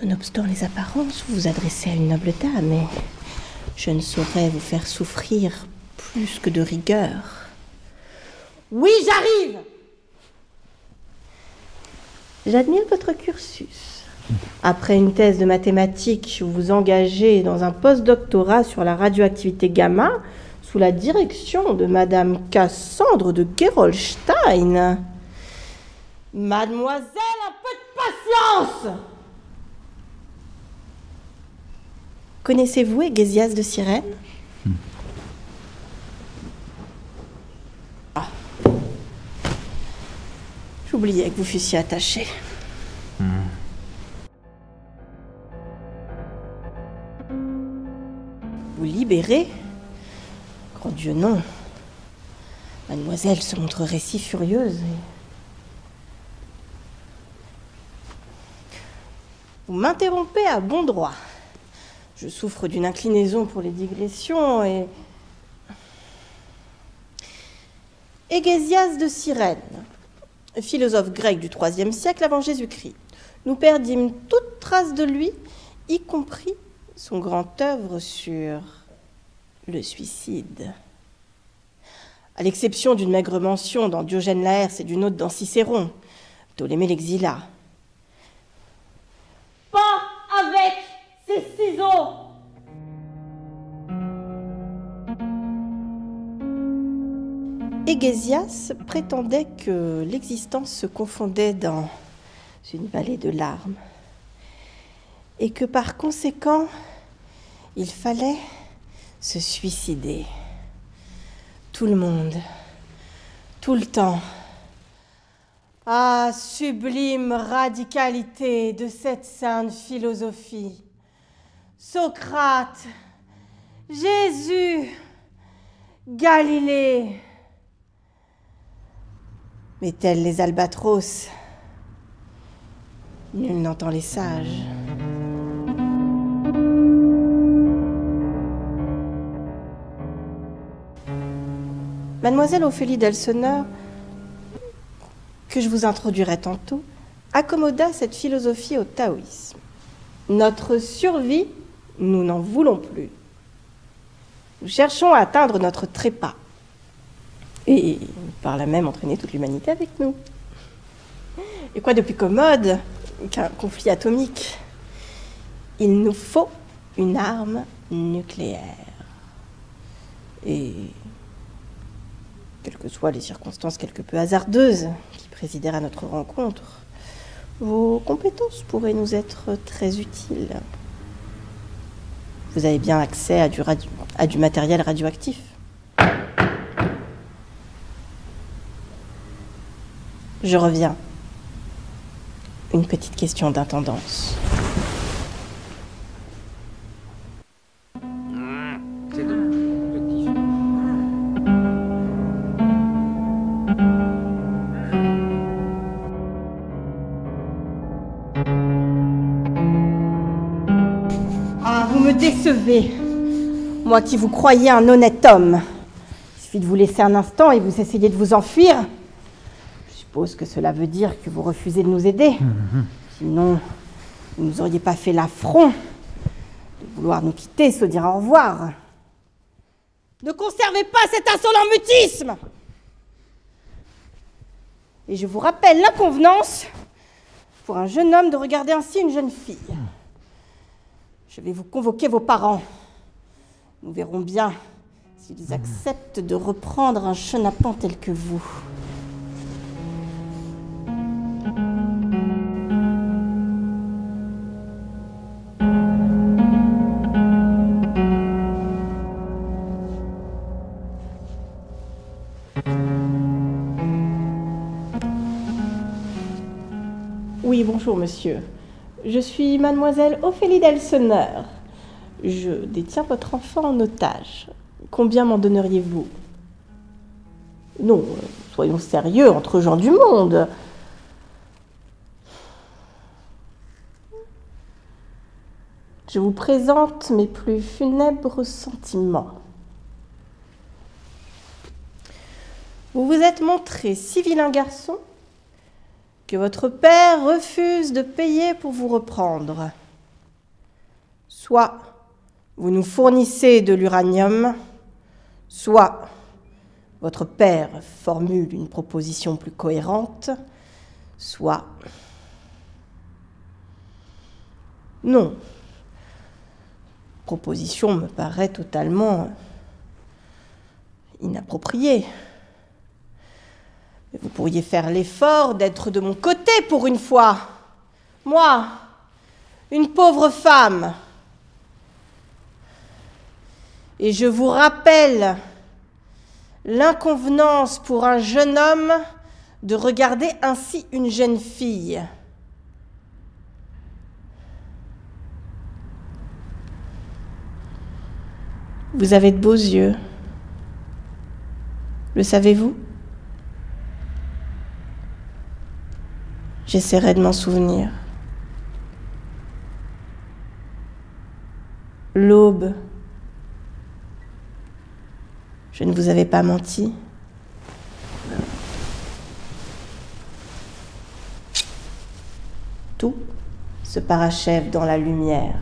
Nonobstant les apparences, vous vous adressez à une noble dame, et je ne saurais vous faire souffrir plus que de rigueur. Oui, j'arrive! J'admire votre cursus. Après une thèse de mathématiques, vous vous engagez dans un post-doctorat sur la radioactivité gamma sous la direction de Madame Cassandre de Gerolstein. Mademoiselle, un peu de patience! Connaissez-vous Égésias de Cyrène? Ah. J'oubliais que vous fussiez attaché. Vous libérer? Grand Dieu, non. Mademoiselle se montrerait si furieuse. Vous m'interrompez à bon droit. Je souffre d'une inclinaison pour les digressions et... Égésias de Cyrène, philosophe grec du IIIe siècle avant Jésus-Christ. Nous perdîmes toute trace de lui, y compris son grand œuvre sur le suicide. À l'exception d'une maigre mention dans Diogène Laërce et d'une autre dans Cicéron, Ptolémée l'exila. Pas avec ces ciseaux! Égésias prétendait que l'existence se confondait dans une vallée de larmes et que par conséquent, il fallait se suicider. Tout le monde, tout le temps. Ah, sublime radicalité de cette sainte philosophie. Socrate, Jésus, Galilée. Mais tels les albatros, nul n'entend les sages. Mademoiselle Ophélie d'Elseneur, que je vous introduirai tantôt, accommoda cette philosophie au taoïsme. Notre survie, nous n'en voulons plus. Nous cherchons à atteindre notre trépas et par là même entraîner toute l'humanité avec nous. Et quoi de plus commode qu'un conflit atomique? Il nous faut une arme nucléaire. Et quelles que soient les circonstances quelque peu hasardeuses qui présidèrent à notre rencontre, vos compétences pourraient nous être très utiles. Vous avez bien accès à du matériel radioactif. Je reviens. Une petite question d'intendance. C'est dommage, petit. Ah, vous me décevez. Moi qui vous croyais un honnête homme. Il suffit de vous laisser un instant et vous essayez de vous enfuir. Je suppose que cela veut dire que vous refusez de nous aider. Sinon, vous ne nous auriez pas fait l'affront de vouloir nous quitter sans dire au revoir. Ne conservez pas cet insolent mutisme. Et je vous rappelle l'inconvenance pour un jeune homme de regarder ainsi une jeune fille. Je vais vous convoquer vos parents. Nous verrons bien s'ils acceptent de reprendre un chenapan tel que vous. Oui, bonjour, monsieur. Je suis mademoiselle Ophélie d'Elseneur. Je détiens votre enfant en otage. Combien m'en donneriez-vous? Non, soyons sérieux entre gens du monde. Je vous présente mes plus funèbres sentiments. Vous vous êtes montré si vilain garçon que votre père refuse de payer pour vous reprendre. Soit vous nous fournissez de l'uranium, soit votre père formule une proposition plus cohérente, soit... Non. Proposition me paraît totalement inappropriée. Mais vous pourriez faire l'effort d'être de mon côté pour une fois. Moi, une pauvre femme. Et je vous rappelle l'inconvenance pour un jeune homme de regarder ainsi une jeune fille. Vous avez de beaux yeux. Le savez-vous? J'essaierai de m'en souvenir. L'aube. Je ne vous avais pas menti. Tout se parachève dans la lumière.